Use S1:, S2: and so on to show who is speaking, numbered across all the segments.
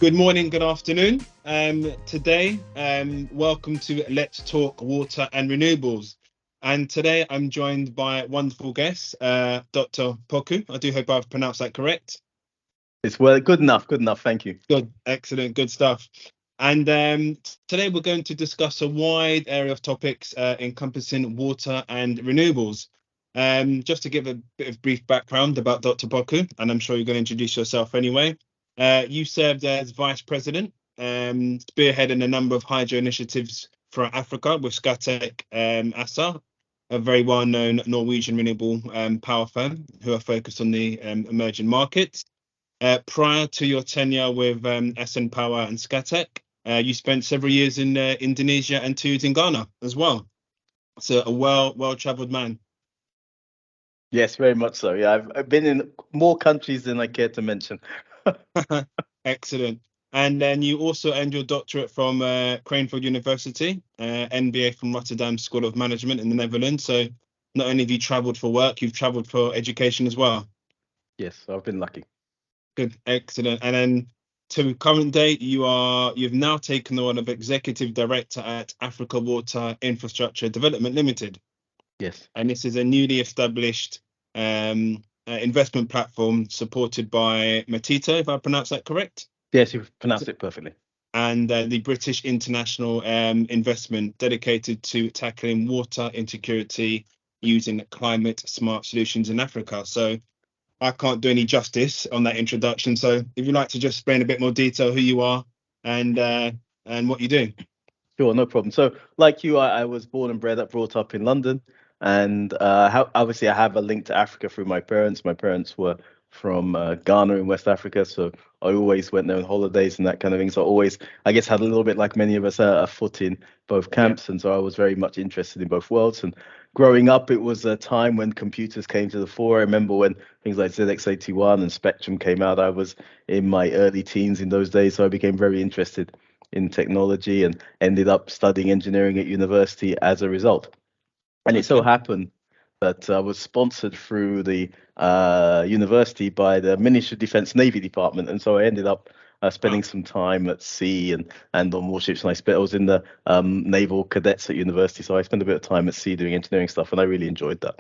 S1: Good morning, good afternoon. Today, welcome to Let's Talk Water and Renewables. And today I'm joined by wonderful guests, Dr. Poku. I do hope I've pronounced that correct.
S2: It's well, good enough. Thank you.
S1: Good, excellent, good stuff. And today we're going to discuss a wide area of topics encompassing water and renewables. Just to give a bit of brief background about Dr. Poku, and I'm sure you're going to introduce yourself anyway. You served as Vice President, spearheading a number of hydro initiatives for Africa with Scatec ASA, a very well-known Norwegian renewable power firm who are focused on the emerging markets. Prior to your tenure with SN Power and Scatec, you spent several years in Indonesia and 2 years in Ghana as well. So a well-traveled man.
S2: Yes, very much so. Yeah, I've been in more countries than I care to mention.
S1: Excellent. And then you also earned your doctorate from Cranfield University, MBA from Rotterdam School of Management in the Netherlands. So not only have you travelled for work, you've travelled for education as well.
S2: Yes, I've been lucky.
S1: Good, excellent. And then to current date, you've now taken the role of Executive Director at Africa Water Infrastructure Development Limited.
S2: Yes.
S1: And this is a newly established investment platform supported by Matito, if I pronounce that correct.
S2: Yes, you've pronounced it perfectly.
S1: And the British International Investment dedicated to tackling water insecurity using climate smart solutions in Africa. So I can't do any justice on that introduction. So if you'd like to just explain a bit more detail who you are and what you do.
S2: Sure, no problem. So like you, I was born and brought up in London. And obviously I have a link to Africa through my parents. My parents were from Ghana in West Africa. So I always went there on holidays and that kind of thing. So I always, I guess, had a little bit like many of us, a foot in both camps. Yeah. And so I was very much interested in both worlds. And growing up, it was a time when computers came to the fore. I remember when things like ZX81 and Spectrum came out. I was in my early teens in those days. So I became very interested in technology and ended up studying engineering at university as a result. And it so happened that I was sponsored through the university by the Ministry of Defence Navy Department. And so I ended up spending some time at sea and on warships. And I was in the naval cadets at university. So I spent a bit of time at sea doing engineering stuff. And I really enjoyed that.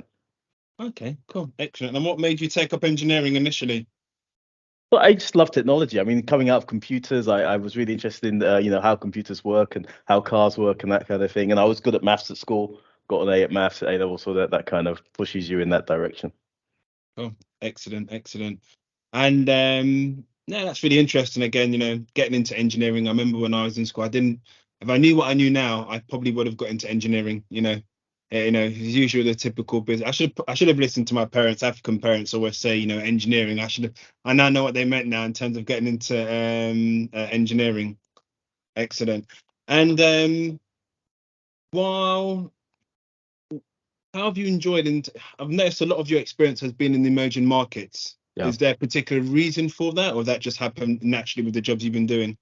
S1: Okay, cool. Excellent. And what made you take up engineering initially?
S2: Well, I just love technology. I mean, coming out of computers, I was really interested in, how computers work and how cars work and that kind of thing. And I was good at maths at school. Got an A at maths at A level, so that kind of pushes you in that direction.
S1: Oh, excellent. And that's really interesting. Again, getting into engineering. I remember when I was in school, if I knew what I knew now, I probably would have got into engineering. It's usually the typical business. I should have listened to my parents. African parents always say, engineering. I now know what they meant now in terms of getting into engineering. Excellent. And how have you enjoyed, and I've noticed a lot of your experience has been in the emerging markets. Yeah. Is there a particular reason for that, or that just happened naturally with the jobs you've been doing?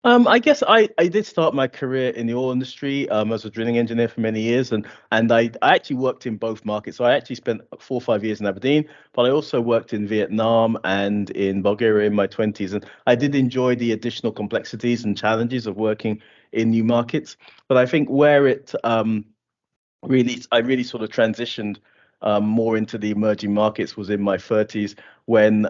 S2: I guess I did start my career in the oil industry as a drilling engineer for many years, and I actually worked in both markets. So I actually spent 4 or 5 years in Aberdeen, but I also worked in Vietnam and in Bulgaria in my 20s, and I did enjoy the additional complexities and challenges of working in new markets. But I think where it I really sort of transitioned more into the emerging markets was in my 30s when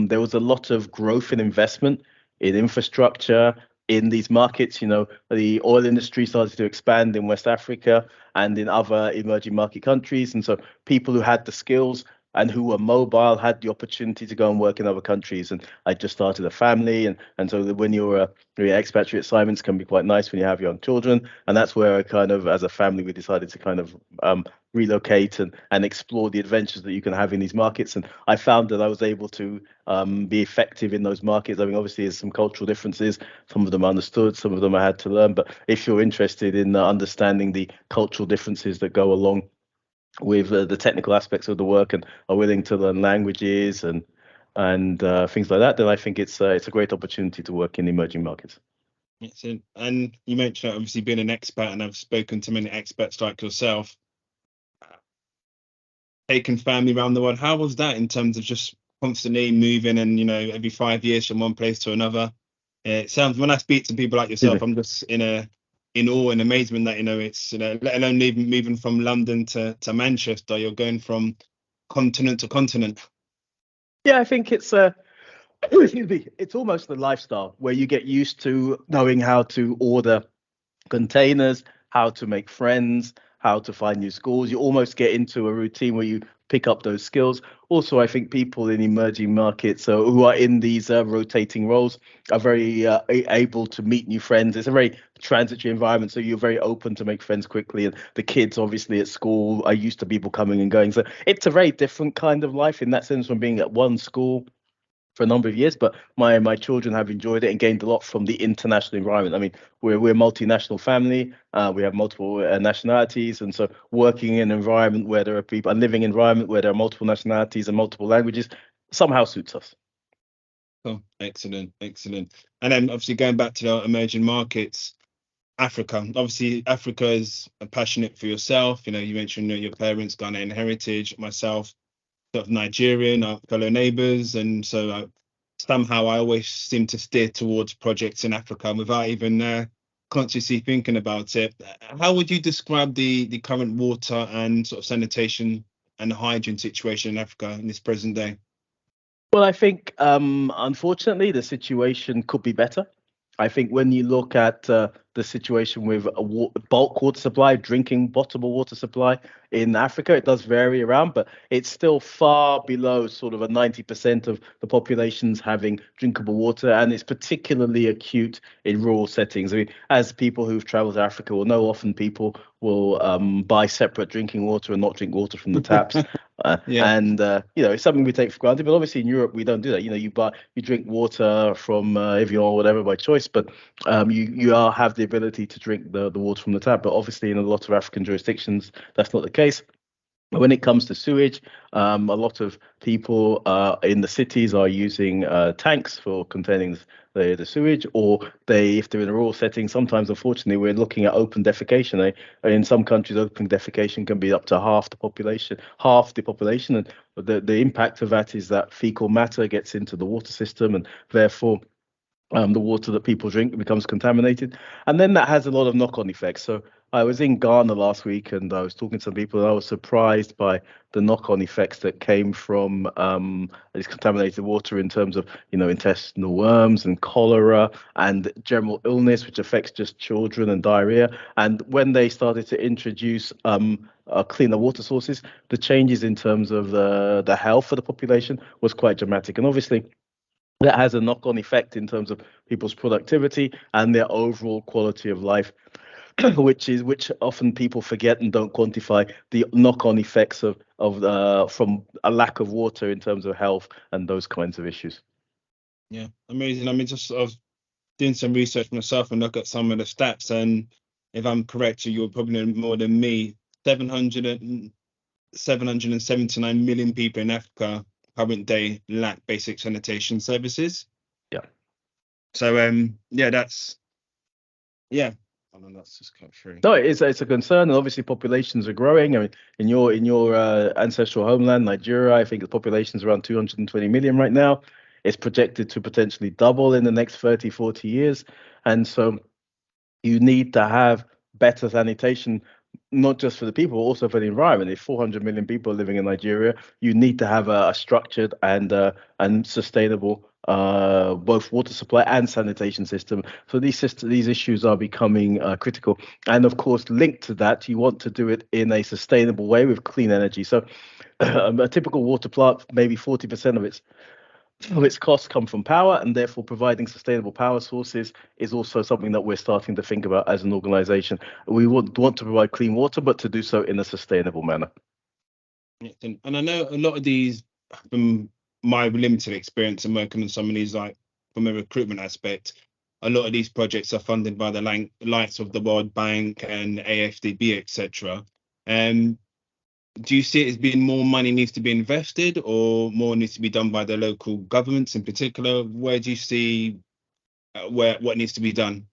S2: there was a lot of growth and investment in infrastructure in these markets. The oil industry started to expand in West Africa and in other emerging market countries. And so people who had the skills and who were mobile had the opportunity to go and work in other countries. And I just started a family. And so when you're expatriate assignments can be quite nice when you have young children. And that's where I kind of, as a family, we decided to kind of relocate and explore the adventures that you can have in these markets. And I found that I was able to be effective in those markets. I mean, obviously, there's some cultural differences. Some of them I understood, some of them I had to learn. But if you're interested in understanding the cultural differences that go along with the technical aspects of the work and are willing to learn languages and things like that, then I think it's a great opportunity to work in emerging markets.
S1: Excellent. And you mentioned obviously being an expat, and I've spoken to many expats like yourself, taking family around the world. How was that in terms of just constantly moving and every 5 years from one place to another? It sounds, when I speak to people like
S2: Excuse
S1: yourself,
S2: me.
S1: I'm just in awe and amazement that, it's, let alone even moving from London to Manchester, you're going from continent to continent.
S2: Yeah, I think it's excuse me, it's almost the lifestyle where you get used to knowing how to order containers, how to make friends, how to find new schools. You almost get into a routine where you pick up those skills. Also, I think people in emerging markets who are in these rotating roles are very able to meet new friends. It's a very transitory environment, so you're very open to make friends quickly. And the kids, obviously, at school are used to people coming and going. So it's a very different kind of life in that sense from being at one school for a number of years, but my children have enjoyed it and gained a lot from the international environment. I mean, we're a multinational family. We have multiple nationalities, and so working in an environment where there are people, a living environment where there are multiple nationalities and multiple languages, somehow suits us.
S1: Oh, excellent, excellent. And then obviously going back to the emerging markets, Africa. Obviously, Africa is passionate for yourself. You mentioned your parents, Ghanaian heritage, myself, sort of Nigerian, our fellow neighbours, and so somehow I always seem to steer towards projects in Africa without even consciously thinking about it. How would you describe the current water and sort of sanitation and hygiene situation in Africa in this present day?
S2: Well, I think unfortunately the situation could be better. I think when you look at the situation with bulk water supply, drinking potable water supply in Africa, it does vary around, but it's still far below sort of a 90% of the population's having drinkable water, and it's particularly acute in rural settings. I mean, as people who've traveled to Africa will know, often people will buy separate drinking water and not drink water from the taps.
S1: Yeah.
S2: And it's something we take for granted, but obviously in Europe we don't do that. You drink water from Evian or whatever by choice, but you have the ability to drink the water from the tap. But obviously in a lot of African jurisdictions that's not the case. When it comes to sewage, a lot of people in the cities are using tanks for containing the sewage, or if they're in a rural setting, sometimes, unfortunately, we're looking at open defecation. In some countries, open defecation can be up to half the population, and the impact of that is that fecal matter gets into the water system, and therefore the water that people drink becomes contaminated, and then that has a lot of knock-on effects. So I was in Ghana last week, and I was talking to some people, and I was surprised by the knock-on effects that came from this contaminated water in terms of, intestinal worms and cholera and general illness, which affects just children, and diarrhea. And when they started to introduce cleaner water sources, the changes in terms of the health of the population was quite dramatic. And obviously, that has a knock-on effect in terms of people's productivity and their overall quality of life, which often people forget and don't quantify the knock-on effects of from a lack of water in terms of health and those kinds of issues.
S1: Yeah, amazing. I mean, just sort of doing some research myself and look at some of the stats, and if I'm correct, you're probably know more than me. 779 million people in Africa current day lack basic sanitation services.
S2: Yeah.
S1: So that's I mean, that's just cut through.
S2: No, it's a concern, and obviously populations are growing. I mean, in your ancestral homeland, Nigeria, I think the population is around 220 million right now. It's projected to potentially double in the next 30, 40 years, and so you need to have better sanitation, not just for the people, but also for the environment. If 400 million people are living in Nigeria, you need to have a structured and sustainable both water supply and sanitation system. So these issues are becoming critical. And of course, linked to that, you want to do it in a sustainable way with clean energy. So a typical water plant, maybe 40% of its costs come from power, and therefore providing sustainable power sources is also something that we're starting to think about as an organization. We want to provide clean water, but to do so in a sustainable manner.
S1: And I know a lot of these, from my limited experience and working on some of these, like from a recruitment aspect, a lot of these projects are funded by the likes of the World Bank and AFDB, etc. Do you see it as being more money needs to be invested, or more needs to be done by the local governments in particular? Where do you see what needs to be done?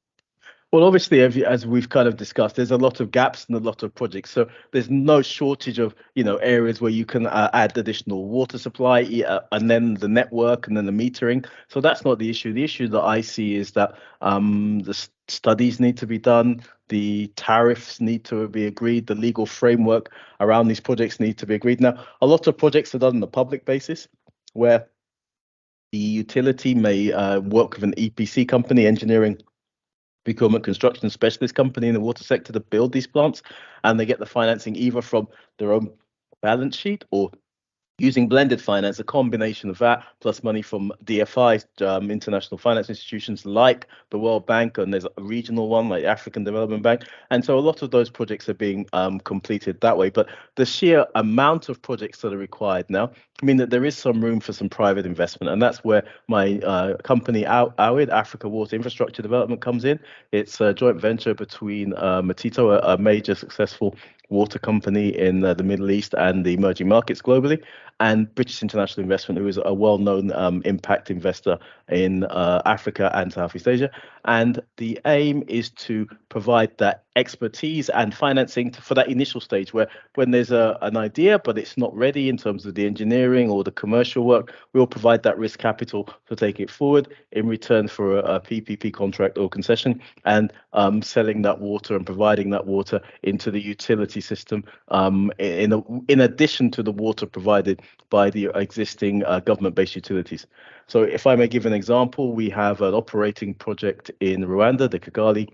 S2: Well, obviously, as we've kind of discussed, there's a lot of gaps and a lot of projects. So there's no shortage of, areas where you can add additional water supply, and then the network and then the metering. So that's not the issue. The issue that I see is that the studies need to be done, the tariffs need to be agreed, the legal framework around these projects need to be agreed. Now, a lot of projects are done on a public basis, where the utility may work with an EPC company, engineering, procurement, construction specialist company in the water sector to build these plants, and they get the financing either from their own balance sheet or using blended finance, a combination of that plus money from DFI, international finance institutions like the World Bank, and there's a regional one like African Development Bank. And so a lot of those projects are being completed that way. But the sheer amount of projects that are required now mean that there is some room for some private investment. And that's where my company, AWID, Africa Water Infrastructure Development, comes in. It's a joint venture between Matito, a major successful water company in the Middle East and the emerging markets globally, and British International Investment, who is a well-known impact investor in Africa and Southeast Asia. And the aim is to provide that expertise and financing for that initial stage, where when there's an idea, but it's not ready in terms of the engineering or the commercial work, we'll provide that risk capital to take it forward in return for a PPP contract or concession, and selling that water and providing that water into the utility system, in addition to the water provided by the existing government-based utilities. So if I may give an example, we have an operating project in Rwanda, the Kigali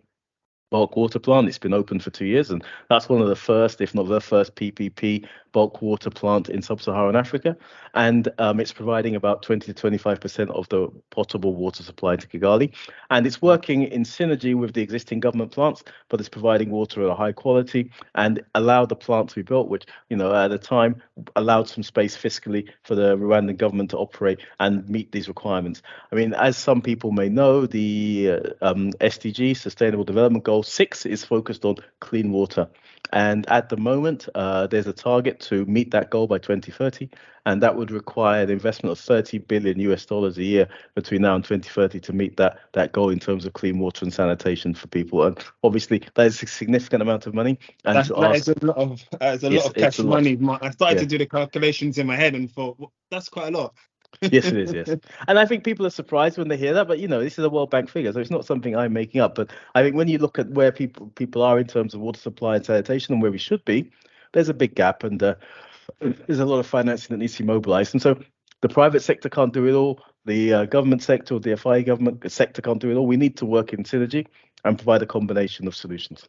S2: bulk water plant. It's been open for 2 years, and that's one of the first, if not the first, PPP bulk water plant in sub-Saharan Africa. And it's providing about 20 to 25% of the potable water supply to Kigali. And it's working in synergy with the existing government plants, but it's providing water at a high quality and allowed the plant to be built, which, at the time allowed some space fiscally for the Rwandan government to operate and meet these requirements. I mean, as some people may know, the SDG, Sustainable Development Goal 6, is focused on clean water. And at the moment, there's a target to meet that goal by 2030, and that would require an investment of $30 billion a year between now and 2030 to meet that goal in terms of clean water and sanitation for people. And obviously, that is a significant amount of money. And
S1: that is a lot of cash money. I started to do the calculations in my head and thought, well, that's quite a lot.
S2: Yes, it is. Yes. And I think people are surprised when they hear that, but this is a World Bank figure, so it's not something I'm making up. But I think when you look at where people are in terms of water supply and sanitation and where we should be, there's a big gap, and there's a lot of financing that needs to be mobilized. And so the private sector can't do it all. The government sector, or the FI government sector, can't do it all. We need to work in synergy and provide a combination of solutions.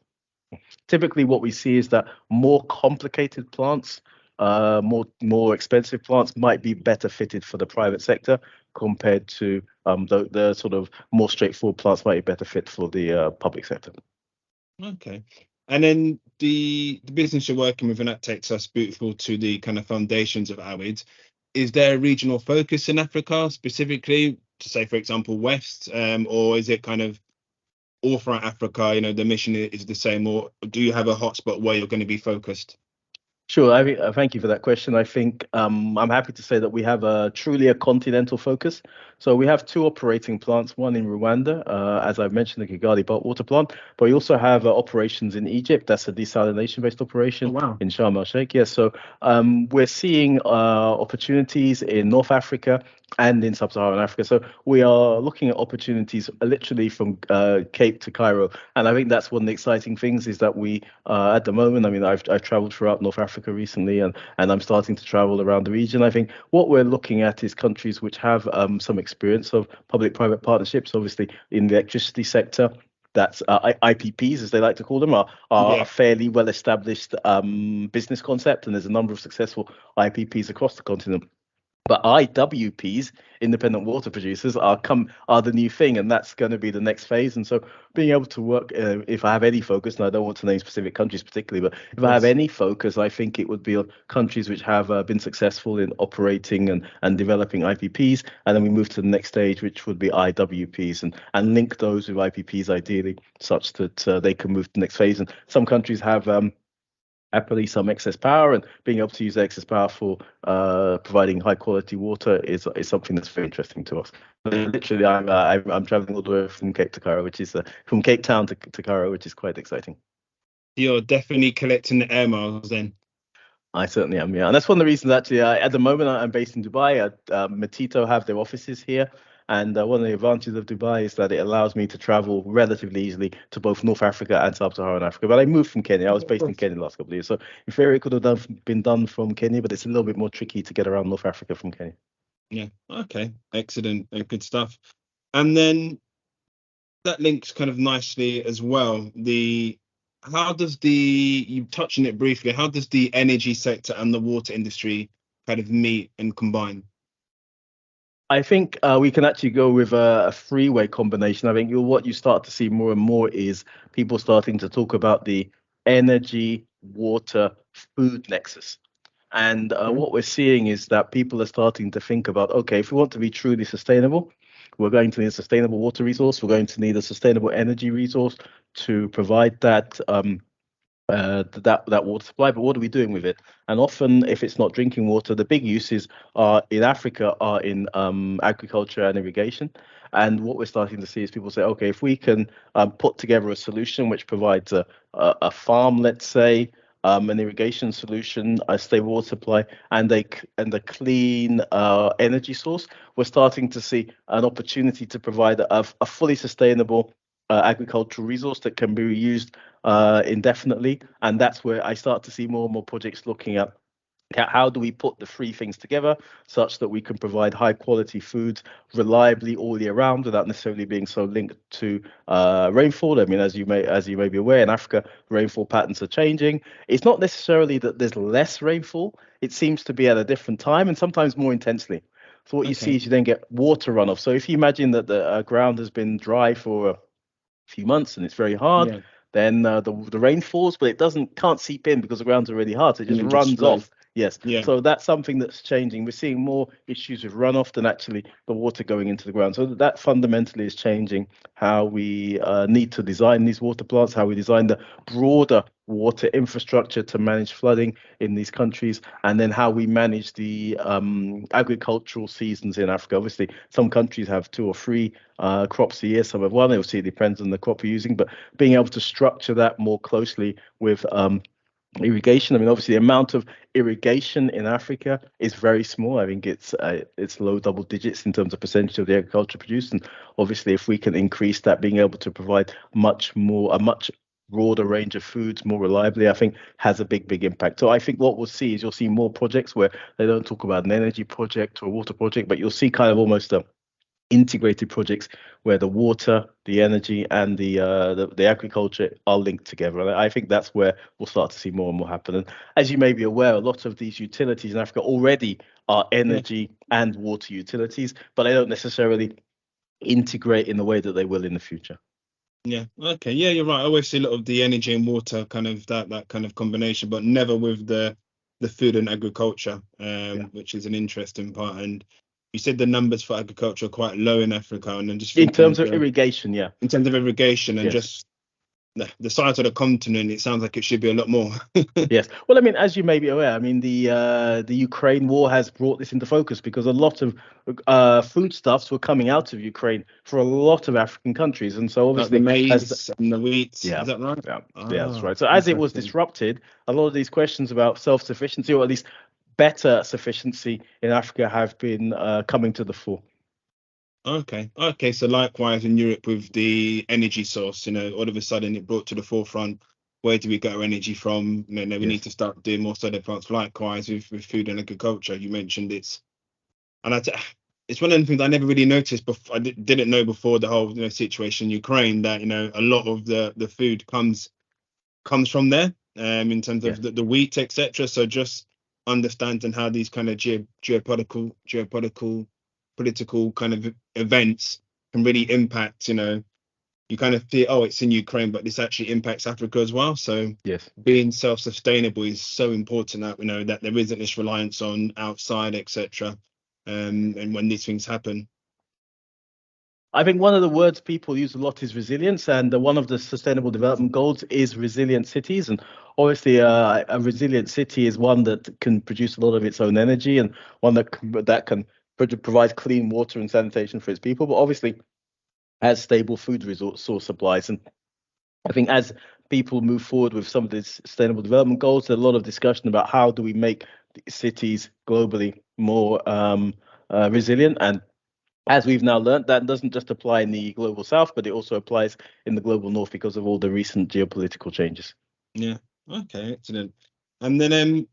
S2: Typically, what we see is that more complicated plants, more expensive plants might be better fitted for the private sector compared to the sort of more straightforward plants might be better fit for the public sector.
S1: Okay. And then the business you're working with, and that takes us beautiful to the kind of foundations of AWID. Is there a regional focus in Africa specifically, to say, for example, West, or is it kind of all throughout Africa? The mission is the same, or do you have a hotspot where you're going to be focused?
S2: Sure. Thank you for that question. I think I'm happy to say that we have truly a continental focus. So we have 2 operating plants, one in Rwanda, as I've mentioned, the Kigali bulk water plant, but we also have operations in Egypt. That's a desalination-based operation.
S1: Oh, wow.
S2: In Sharm el-Sheikh. Yes. So we're seeing opportunities in North Africa and in sub-Saharan Africa. So we are looking at opportunities literally from Cape to Cairo. And I think that's one of the exciting things is that we, at the moment, I mean, I've traveled throughout North Africa recently, and I'm starting to travel around the region. I think what we're looking at is countries which have some experience of public-private partnerships, obviously in the electricity sector. That's IPPs, as they like to call them, are a fairly well-established business concept, and there's a number of successful IPPs across the continent. But IWPs, independent water producers, are the new thing, and that's going to be the next phase. And so being able to work, if I have any focus, and I don't want to name specific countries particularly, but if I have any focus, I think it would be on countries which have been successful in operating and developing IPPs. And then we move to the next stage, which would be IWPs, and link those with IPPs ideally, such that they can move to the next phase. And some countries have happily some excess power, and being able to use the excess power for providing high quality water is something that's very interesting to us. Literally, I'm traveling all the way from Cape to Cairo, which is from Cape Town to Cairo, which is quite exciting.
S1: You're definitely collecting the air miles then.
S2: I certainly am, yeah. And that's one of the reasons, actually, at the moment, I'm based in Dubai. Matito have their offices here. And one of the advantages of Dubai is that it allows me to travel relatively easily to both North Africa and Sub-Saharan Africa. But I moved from Kenya. I was based in Kenya the last couple of years. So in theory, it could have been done from Kenya, but it's a little bit more tricky to get around North Africa from Kenya.
S1: Yeah. Okay. Excellent and good stuff. And then that links kind of nicely as well. You touched on it briefly, how does the energy sector and the water industry kind of meet and combine?
S2: I think we can actually go with a three-way combination. I think what you start to see more and more is people starting to talk about the energy, water, food nexus. And what we're seeing is that people are starting to think about, okay, if we want to be truly sustainable, we're going to need a sustainable water resource. We're going to need a sustainable energy resource to provide that that water supply. But what are we doing with it? And often, if it's not drinking water, the big uses are in Africa are in agriculture and irrigation. And what we're starting to see is people say, okay, if we can put together a solution which provides a farm, let's say, an irrigation solution, a stable water supply, and a clean energy source, we're starting to see an opportunity to provide a fully sustainable agricultural resource that can be reused indefinitely. And that's where I start to see more and more projects looking at how do we put the three things together such that we can provide high quality foods reliably all year round without necessarily being so linked to rainfall. I mean, as you may be aware, in Africa, rainfall patterns are changing. It's not necessarily that there's less rainfall. It seems to be at a different time and sometimes more intensely. So what you see is you then get water runoff. So if you imagine that the ground has been dry for a few months and it's very hard, then the rain falls, but it can't seep in because the ground's already hard, so it just runs off. Yes.
S1: Yeah.
S2: So that's something that's changing. We're seeing more issues with runoff than actually the water going into the ground. So that fundamentally is changing how we need to design these water plants, how we design the broader water infrastructure to manage flooding in these countries, and then how we manage the agricultural seasons in Africa. Obviously, some countries have 2 or 3 crops a year, some have one. Obviously, it depends on the crop you're using, but being able to structure that more closely with irrigation. I mean, obviously, the amount of irrigation in Africa is very small. I think it's low double digits in terms of percentage of the agriculture produced. And obviously, if we can increase that, being able to provide a much broader range of foods more reliably, I think has a big impact. So I think what we'll see is you'll see more projects where they don't talk about an energy project or a water project, but you'll see kind of almost integrated projects where the water, the energy, and the agriculture are linked together. And I think that's where we'll start to see more and more happen. And as you may be aware, a lot of these utilities in Africa already are energy and water utilities, but they don't necessarily integrate in the way that they will in the future.
S1: Yeah. Okay. Yeah, you're right. I always see a lot of the energy and water kind of that kind of combination, but never with the food and agriculture, which is an interesting part. And you said the numbers for agriculture are quite low in Africa, and then just
S2: in terms of irrigation,
S1: in terms of irrigation, and just the size of the continent, it sounds like it should be a lot more.
S2: Yes. Well, I mean, as you may be aware, I mean, the Ukraine war has brought this into focus because a lot of foodstuffs were coming out of Ukraine for a lot of African countries, and so obviously
S1: like the maize and the wheat. Yeah. Is that right?
S2: Yeah. Yeah, that's right. So as it was disrupted, a lot of these questions about self-sufficiency, or at least better sufficiency in Africa, have been coming to the fore.
S1: Okay. So likewise in Europe with the energy source, all of a sudden it brought to the forefront, where do we get our energy from? We need to start doing more solar plants. Likewise with food and agriculture, you mentioned it's one of the things I never really noticed before. I didn't know before the whole situation in Ukraine that a lot of the food comes from there, in terms of the wheat, etc. So just understanding how these kind of geopolitical kind of events can really impact, you kind of feel, oh, it's in Ukraine, but this actually impacts Africa as well. So being self-sustainable is so important, that we know that there isn't this reliance on outside, etc. And when these things happen.
S2: I think one of the words people use a lot is resilience, and one of the sustainable development goals is resilient cities. And obviously, a resilient city is one that can produce a lot of its own energy, and one that can provide clean water and sanitation for its people. But obviously, has stable food resource source supplies. And I think as people move forward with some of these sustainable development goals, there's a lot of discussion about how do we make cities globally more resilient. And as we've now learned, that doesn't just apply in the global south, but it also applies in the global north because of all the recent geopolitical changes.
S1: Yeah. Okay. Excellent. And then,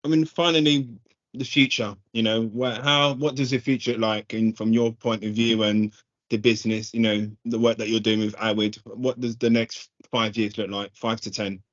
S1: I mean, finally, the future. What does the future look like, from your point of view and the business? The work that you're doing with AWID. What does the next 5 years look like? 5 to 10.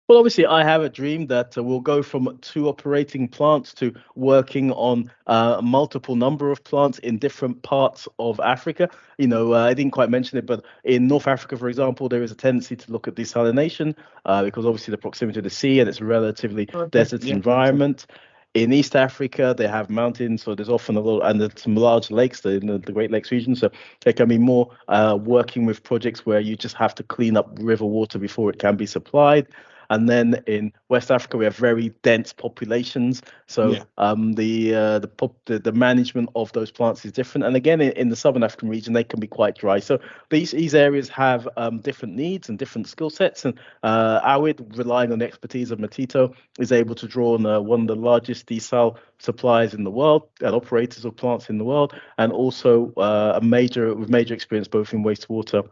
S2: Well, obviously, I have a dream that we'll go from 2 operating plants to working on a multiple number of plants in different parts of Africa. I didn't quite mention it, but in North Africa, for example, there is a tendency to look at desalination because obviously the proximity to the sea and it's a relatively desert
S1: Yeah.
S2: environment. In East Africa, they have mountains, so there's often a lot, and there's some large lakes in the Great Lakes region. So there can be more working with projects where you just have to clean up river water before it can be supplied. And then in West Africa, we have very dense populations, so
S1: Yeah.
S2: the management of those plants is different. And again, in the Southern African region, they can be quite dry. So these areas have different needs and different skill sets. And AWID, relying on the expertise of Matito, is able to draw on one of the largest desal suppliers in the world and operators of plants in the world, and also with major experience both in wastewater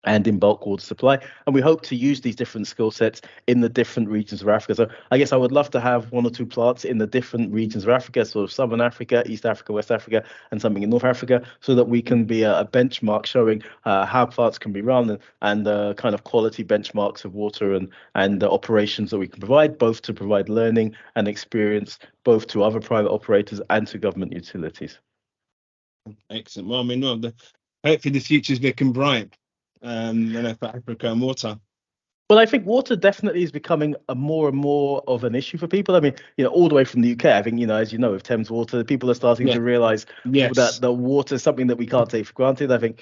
S2: and in bulk water supply. And we hope to use these different skill sets in the different regions of Africa. So I guess I would love to have 1 or 2 plants in the different regions of Africa, sort of Southern Africa, East Africa, West Africa, and something in North Africa, so that we can be a benchmark showing how plants can be run and kind of quality benchmarks of water and operations that we can provide, both to provide learning and experience, both to other private operators and to government utilities.
S1: Excellent. Well, I mean, hopefully the future's looking bright. For Africa and water.
S2: Well, I think water definitely is becoming a more and more of an issue for people. I mean, all the way from the UK, I think, as you know, with Thames Water, people are starting to realize that the water is something that we can't take for granted. I think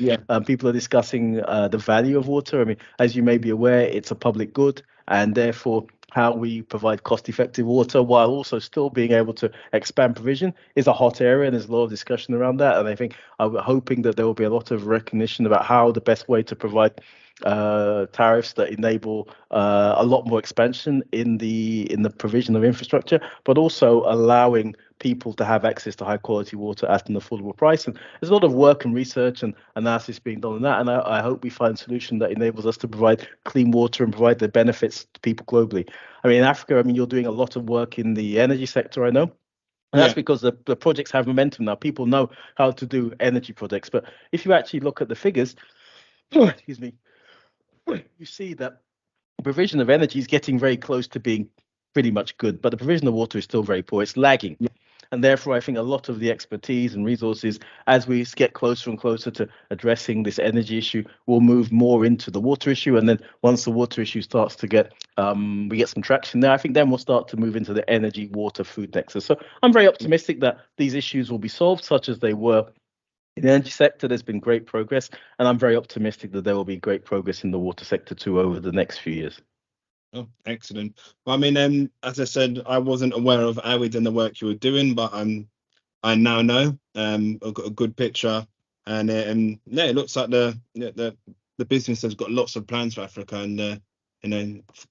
S2: people are discussing the value of water. I mean, as you may be aware, it's a public good, and therefore how we provide cost-effective water while also still being able to expand provision is a hot area, and there's a lot of discussion around that. And I think I'm hoping that there will be a lot of recognition about how the best way to provide tariffs that enable a lot more expansion in the provision of infrastructure, but also allowing people to have access to high quality water at an affordable price. And there's a lot of work and research and analysis being done on that. And I hope we find a solution that enables us to provide clean water and provide the benefits to people globally. I mean, in Africa, you're doing a lot of work in the energy sector, I know. And that's because the projects have momentum now. People know how to do energy projects. But if you actually look at the figures, excuse me, you see that provision of energy is getting very close to being pretty much good, but the provision of water is still very poor. It's lagging. And therefore, I think a lot of the expertise and resources, as we get closer and closer to addressing this energy issue, will move more into the water issue. And then once the water issue starts to we get some traction there, I think then we'll start to move into the energy, water, food nexus. So I'm very optimistic that these issues will be solved, such as they were in the energy sector. There's been great progress, and I'm very optimistic that there will be great progress in the water sector too over the next few years.
S1: Oh, excellent. Well, I mean, as I said, I wasn't aware of AWID and the work you were doing, but I now know. I've got a good picture, and it looks like the business has got lots of plans for Africa, and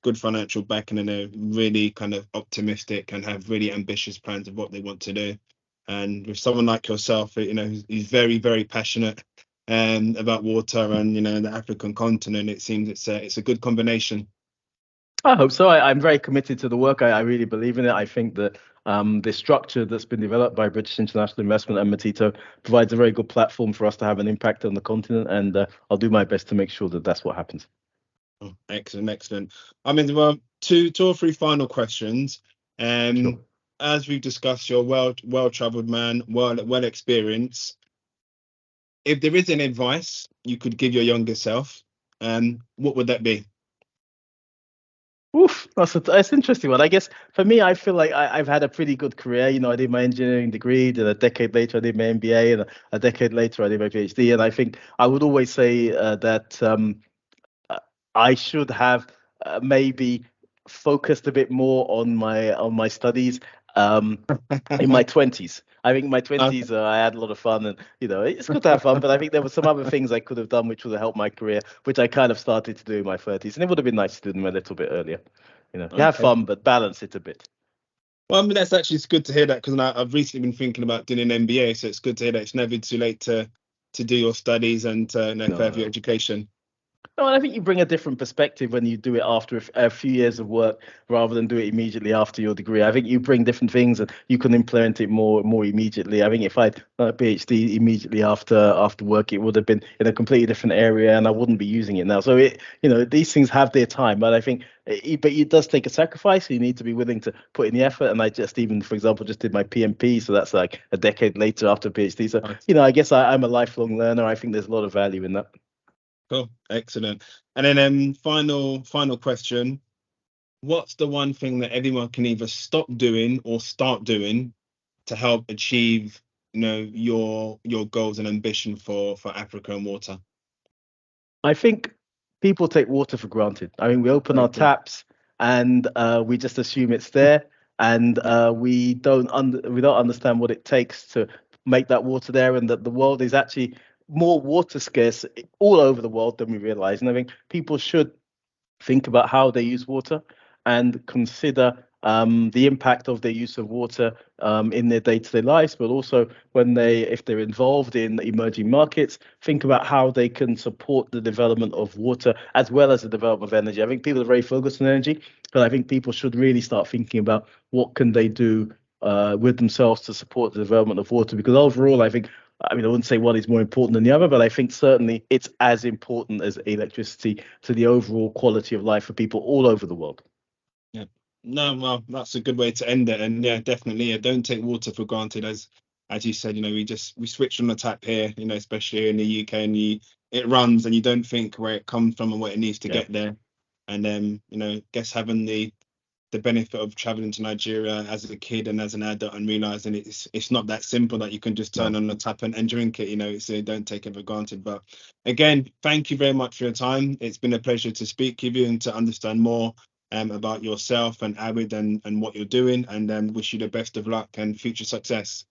S1: good financial backing, and they're really kind of optimistic and have really ambitious plans of what they want to do. And with someone like yourself, he's very, very passionate about water and the African continent. It seems it's a good combination.
S2: I hope so. I'm very committed to the work. I really believe in it. I think that the structure that's been developed by British International Investment and Matito provides a very good platform for us to have an impact on the continent, and I'll do my best to make sure that that's what happens.
S1: Oh, excellent. I mean, well, two or three final questions.
S2: Sure.
S1: As we've discussed, you're well-traveled man, well experienced. If there is any advice you could give your younger self, what would that be?
S2: Oof, that's an interesting one. I guess for me, I feel like I've had a pretty good career. You know, I did my engineering degree, then a decade later I did my MBA, and a decade later I did my PhD. And I think I would always say that uh, I should have maybe focused a bit more on my studies in my 20s. I think in my 20s I had a lot of fun, and you know it's good to have fun. But I think there were some other things I could have done which would have helped my career, which I kind of started to do in my 30s, and it would have been nice to do them a little bit earlier. You know, you have
S1: Okay.
S2: fun, but balance it a bit.
S1: Well, I mean, that's actually it's good to hear that because I've recently been thinking about doing an MBA, so it's good to hear that it's never too late to do your studies and further your
S2: No.
S1: education.
S2: No, and I think you bring a different perspective when you do it after a few years of work rather than do it immediately after your degree. I think you bring different things and you can implement it more immediately. I think if I'd done a PhD immediately after work, it would have been in a completely different area and I wouldn't be using it now. So these things have their time, but I think but it does take a sacrifice. You need to be willing to put in the effort. And I just even, for example, just did my PMP, so that's like a decade later after PhD. So
S1: Nice.
S2: I guess I'm a lifelong learner. I think there's a lot of value in that.
S1: Cool, excellent. And then final question: what's the one thing that everyone can either stop doing or start doing to help achieve, your goals and ambition for Africa and water?
S2: I think people take water for granted. I mean, we open our
S1: Okay.
S2: taps and we just assume it's there, and
S1: Yeah.
S2: we don't understand what it takes to make that water there, and that the world is actually more water scarce all over the world than we realize. And I think people should think about how they use water and consider the impact of their use of water in their day-to-day lives, but also if they're involved in emerging markets, think about how they can support the development of water as well as the development of energy. I think people are very focused on energy, but I think people should really start thinking about what can they do with themselves to support the development of water, because overall, I wouldn't say one is more important than the other, but I think certainly it's as important as electricity to the overall quality of life for people all over the world.
S1: Yeah. No, well, that's a good way to end it. And yeah, definitely, yeah, don't take water for granted. As you said, we switch on the tap here, especially here in the UK, and it runs, and you don't think where it comes from and what it needs to
S2: Yeah.
S1: get there. And guess having the benefit of traveling to Nigeria as a kid and as an adult and realizing it's not that simple that you can just turn
S2: No.
S1: on the tap and drink it. So don't take it for granted. But again, thank you very much for your time. It's been a pleasure to speak with you and to understand more about yourself and AWID and what you're doing, and wish you the best of luck and future success.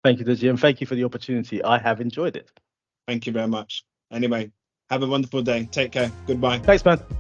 S2: Thank you, Digi, and thank you for the opportunity. I have enjoyed it.
S1: Thank you very much. Anyway, have a wonderful day. Take care. Goodbye.
S2: Thanks, man.